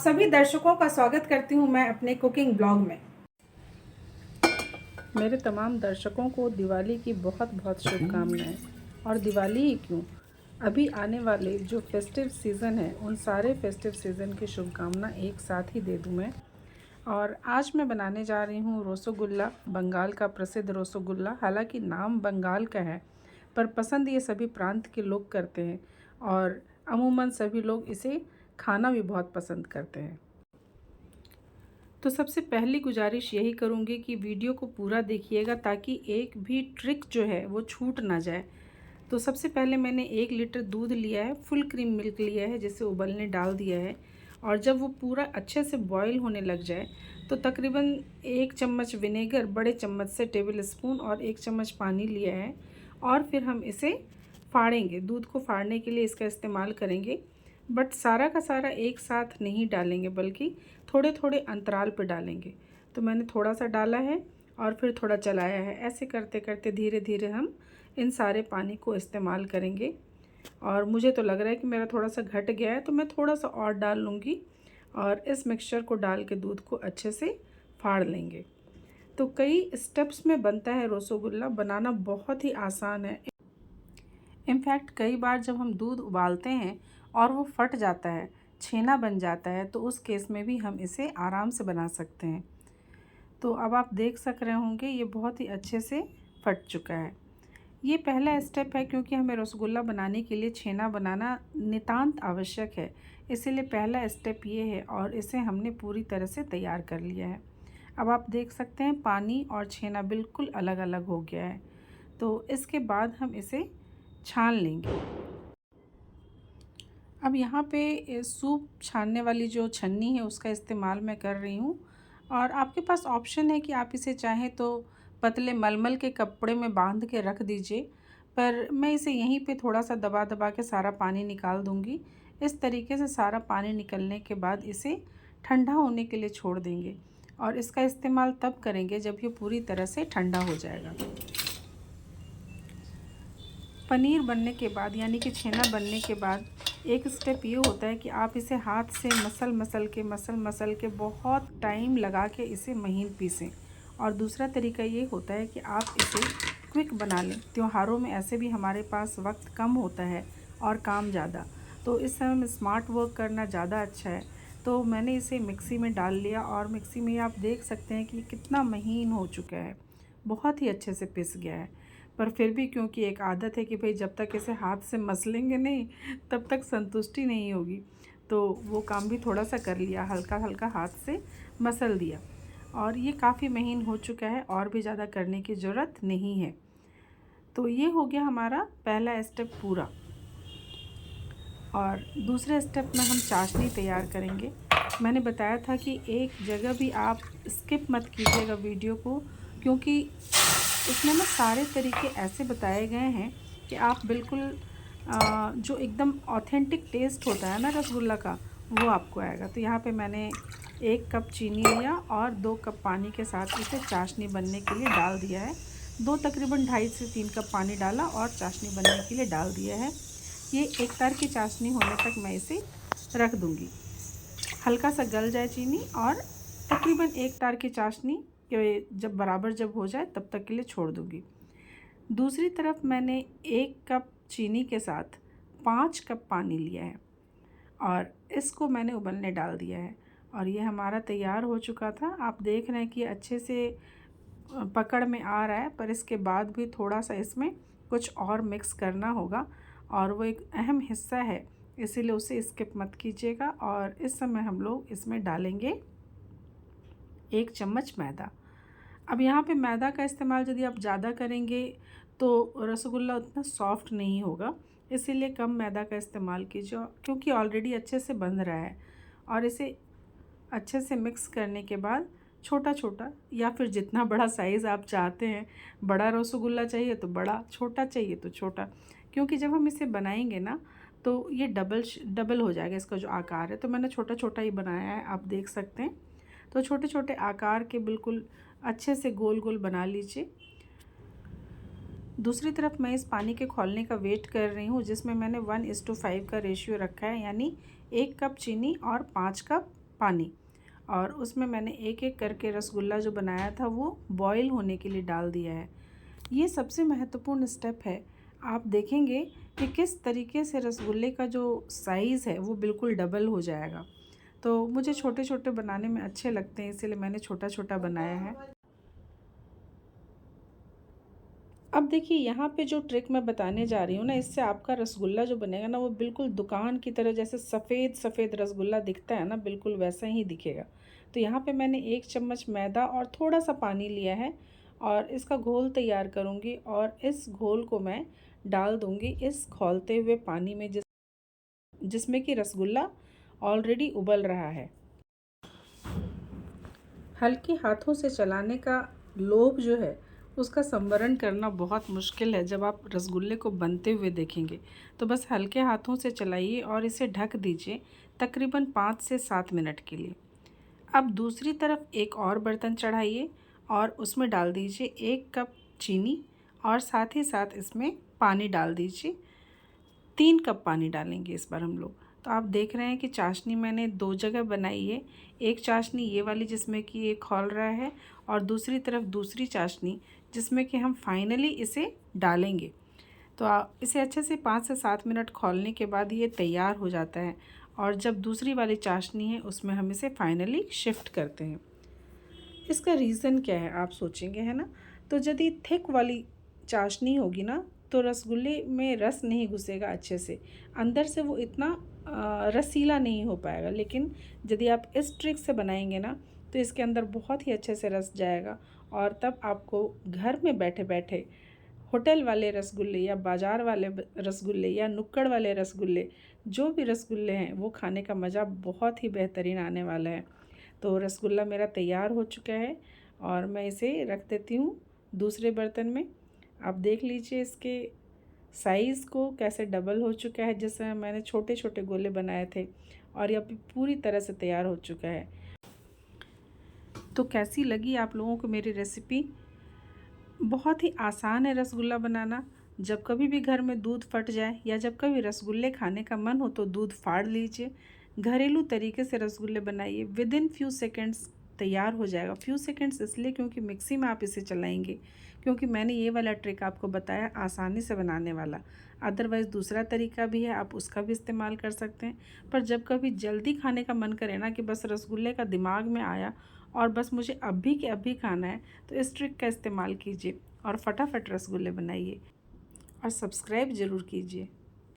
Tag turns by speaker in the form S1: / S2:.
S1: सभी दर्शकों का स्वागत करती हूं मैं अपने कुकिंग ब्लॉग में।
S2: मेरे तमाम दर्शकों को दिवाली की बहुत बहुत शुभकामनाएं। और दिवाली ही क्यों, अभी आने वाले जो फेस्टिव सीज़न है उन सारे फेस्टिव सीज़न की शुभकामना एक साथ ही दे दूं मैं। और आज मैं बनाने जा रही हूँ रसगुल्ला, बंगाल का प्रसिद्ध रसगुल्ला। हालांकि नाम बंगाल का है पर पसंद ये सभी प्रांत के लोग करते हैं और अमूमन सभी लोग इसे खाना भी बहुत पसंद करते हैं। तो सबसे पहली गुजारिश यही करूँगी कि वीडियो को पूरा देखिएगा ताकि एक भी ट्रिक जो है वो छूट ना जाए। तो सबसे पहले मैंने 1 लीटर दूध लिया है, फुल क्रीम मिल्क लिया है जिसे उबलने डाल दिया है। और जब वो पूरा अच्छे से बॉईल होने लग जाए तो तकरीबन 1 चम्मच विनेगर बड़े चम्मच से टेबल स्पून और 1 चम्मच पानी लिया है। और फिर हम इसे फाड़ेंगे, दूध को फाड़ने के लिए इसका इस्तेमाल करेंगे। बट सारा का सारा एक साथ नहीं डालेंगे बल्कि थोड़े थोड़े अंतराल पर डालेंगे। तो मैंने थोड़ा सा डाला है और फिर थोड़ा चलाया है। ऐसे करते करते धीरे धीरे हम इन सारे पानी को इस्तेमाल करेंगे। और मुझे तो लग रहा है कि मेरा थोड़ा सा घट गया है तो मैं थोड़ा सा और डाल लूँगी और इस मिक्सचर को डाल के दूध को अच्छे से फाड़ लेंगे। तो कई स्टेप्स में बनता है रसगुल्ला, बनाना बहुत ही आसान है। इनफैक्ट कई बार जब हम दूध उबालते हैं और वो फट जाता है, छेना बन जाता है, तो उस केस में भी हम इसे आराम से बना सकते हैं। तो अब आप देख सक रहे होंगे ये बहुत ही अच्छे से फट चुका है। ये पहला स्टेप है क्योंकि हमें रसगुल्ला बनाने के लिए छेना बनाना नितांत आवश्यक है, इसीलिए पहला स्टेप ये है और इसे हमने पूरी तरह से तैयार कर लिया है। अब आप देख सकते हैं पानी और छेना बिल्कुल अलग अलग हो गया है। तो इसके बाद हम इसे छान लेंगे। अब यहाँ पे सूप छानने वाली जो छन्नी है उसका इस्तेमाल मैं कर रही हूँ। और आपके पास ऑप्शन है कि आप इसे चाहें तो पतले मलमल के कपड़े में बांध के रख दीजिए, पर मैं इसे यहीं पे थोड़ा सा दबा दबा के सारा पानी निकाल दूँगी। इस तरीके से सारा पानी निकलने के बाद इसे ठंडा होने के लिए छोड़ देंगे और इसका इस्तेमाल तब करेंगे जब ये पूरी तरह से ठंडा हो जाएगा। पनीर बनने के बाद यानी कि छेना बनने के बाद एक स्टेप ये होता है कि आप इसे हाथ से मसल मसल के बहुत टाइम लगा के इसे महीन पीसें। और दूसरा तरीका ये होता है कि आप इसे क्विक बना लें। त्योहारों में ऐसे भी हमारे पास वक्त कम होता है और काम ज़्यादा, तो इस समय में स्मार्ट वर्क करना ज़्यादा अच्छा है। तो मैंने इसे मिक्सी में डाल लिया और मिक्सी में आप देख सकते हैं कि कितना महीन हो चुका है, बहुत ही अच्छे से पिस गया है। पर फिर भी क्योंकि एक आदत है कि भाई जब तक इसे हाथ से मसलेंगे नहीं तब तक संतुष्टि नहीं होगी, तो वो काम भी थोड़ा सा कर लिया, हल्का हल्का हाथ से मसल दिया। और ये काफ़ी महीन हो चुका है और भी ज़्यादा करने की ज़रूरत नहीं है। तो ये हो गया हमारा पहला स्टेप पूरा। और दूसरे स्टेप में हम चाशनी तैयार करेंगे। मैंने बताया था कि एक जगह भी आप स्किप मत कीजिएगा वीडियो को, क्योंकि इसमें ना सारे तरीके ऐसे बताए गए हैं कि आप बिल्कुल जो एकदम ऑथेंटिक टेस्ट होता है ना रसगुल्ला का, वो आपको आएगा। तो यहाँ पे मैंने 1 कप चीनी लिया और 2 कप पानी के साथ इसे चाशनी बनने के लिए डाल दिया है। तकरीबन 2.5 से 3 कप पानी डाला और चाशनी बनने के लिए डाल दिया है। ये एक तार की चाशनी होने तक मैं इसे रख दूँगी। हल्का सा गल जाए चीनी और तकरीबन 1 तार की चाशनी जब बराबर जब हो जाए तब तक के लिए छोड़ दूँगी। दूसरी तरफ मैंने 1 कप चीनी के साथ 5 कप पानी लिया है और इसको मैंने उबलने डाल दिया है। और ये हमारा तैयार हो चुका था। आप देख रहे हैं कि अच्छे से पकड़ में आ रहा है, पर इसके बाद भी थोड़ा सा इसमें कुछ और मिक्स करना होगा और वो एक अहम हिस्सा है, इसीलिए उसे स्किप मत कीजिएगा। और इस समय हम लोग इसमें डालेंगे 1 चम्मच मैदा। अब यहाँ पे मैदा का इस्तेमाल यदि आप ज़्यादा करेंगे तो रसगुल्ला उतना सॉफ्ट नहीं होगा, इसीलिए कम मैदा का इस्तेमाल कीजिए क्योंकि ऑलरेडी अच्छे से बंध रहा है। और इसे अच्छे से मिक्स करने के बाद छोटा छोटा या फिर जितना बड़ा साइज़ आप चाहते हैं, बड़ा रसगुल्ला चाहिए तो बड़ा, छोटा चाहिए तो छोटा, क्योंकि जब हम इसे बनाएंगे ना तो ये डबल हो जाएगा इसका जो आकार है। तो मैंने छोटा छोटा ही बनाया है, आप देख सकते हैं। तो छोटे छोटे आकार के बिल्कुल अच्छे से गोल गोल बना लीजिए। दूसरी तरफ मैं इस पानी के खौलने का वेट कर रही हूँ, जिसमें मैंने 1:5 का रेशियो रखा है, यानी 1 कप चीनी और 5 कप
S1: पानी, और उसमें मैंने एक एक करके रसगुल्ला जो बनाया था वो बॉईल होने के लिए डाल दिया है। ये सबसे महत्वपूर्ण स्टेप है। आप देखेंगे कि किस तरीके से रसगुल्ले का जो साइज़ है वो बिल्कुल डबल हो जाएगा। तो मुझे छोटे छोटे बनाने में अच्छे लगते हैं, इसीलिए मैंने छोटा छोटा बनाया है। अब देखिए यहाँ पे जो ट्रिक मैं बताने जा रही हूँ ना, इससे आपका रसगुल्ला जो बनेगा ना वो बिल्कुल दुकान की तरह, जैसे सफ़ेद सफ़ेद रसगुल्ला दिखता है ना, बिल्कुल वैसा ही दिखेगा। तो यहाँ पे मैंने 1 चम्मच मैदा और थोड़ा सा पानी लिया है और इसका घोल तैयार करूँगी, और इस घोल को मैं डाल दूँगी इस खौलते हुए पानी में, जिसमें कि रसगुल्ला ऑलरेडी उबल रहा है। हल्के हाथों से चलाने का लोभ जो है उसका संवरण करना बहुत मुश्किल है। जब आप रसगुल्ले को बनते हुए देखेंगे तो बस हल्के हाथों से चलाइए और इसे ढक दीजिए तकरीबन 5 से 7 मिनट के लिए। अब दूसरी तरफ एक और बर्तन चढ़ाइए और उसमें डाल दीजिए 1 कप चीनी, और साथ ही साथ इसमें पानी डाल दीजिए। 3 कप पानी डालेंगे इस बार हम लोग। तो आप देख रहे हैं कि चाशनी मैंने 2 जगह बनाई है। एक चाशनी ये वाली जिसमें कि ये खौल रहा है, और दूसरी तरफ दूसरी चाशनी जिसमें कि हम फाइनली इसे डालेंगे। तो इसे अच्छे से 5 से 7 मिनट खौलने के बाद ये तैयार हो जाता है, और जब दूसरी वाली चाशनी है उसमें हम इसे फाइनली शिफ्ट करते हैं। इसका रीज़न क्या है आप सोचेंगे, है ना? तो यदि थिक वाली चाशनी होगी ना तो रसगुल्ले में रस नहीं घुसेगा अच्छे से, अंदर से वो इतना रसीला नहीं हो पाएगा। लेकिन यदि आप इस ट्रिक से बनाएंगे ना तो इसके अंदर बहुत ही अच्छे से रस जाएगा, और तब आपको घर में बैठे बैठे होटल वाले रसगुल्ले या बाज़ार वाले रसगुल्ले या नुक्कड़ वाले रसगुल्ले, जो भी रसगुल्ले हैं वो खाने का मज़ा बहुत ही बेहतरीन आने वाला है। तो रसगुल्ला मेरा तैयार हो चुका है और मैं इसे रख देती हूँ दूसरे बर्तन में। आप देख लीजिए इसके साइज़ को कैसे डबल हो चुका है, जैसे मैंने छोटे छोटे गोले बनाए थे, और ये अभी पूरी तरह से तैयार हो चुका है। तो कैसी लगी आप लोगों को मेरी रेसिपी? बहुत ही आसान है रसगुल्ला बनाना। जब कभी भी घर में दूध फट जाए या जब कभी रसगुल्ले खाने का मन हो तो दूध फाड़ लीजिए, घरेलू तरीके से रसगुल्ले बनाइए, विद इन फ्यू सेकेंड्स तैयार हो जाएगा। फ्यू सेकेंड्स इसलिए क्योंकि मिक्सी में आप इसे चलाएंगे, क्योंकि मैंने ये वाला ट्रिक आपको बताया आसानी से बनाने वाला। अदरवाइज़ दूसरा तरीका भी है, आप उसका भी इस्तेमाल कर सकते हैं। पर जब कभी जल्दी खाने का मन करे ना, कि बस रसगुल्ले का दिमाग में आया और बस मुझे अभी के अभी खाना है, तो इस ट्रिक का इस्तेमाल कीजिए और फटाफट रसगुल्ले बनाइए, और सब्सक्राइब ज़रूर कीजिए।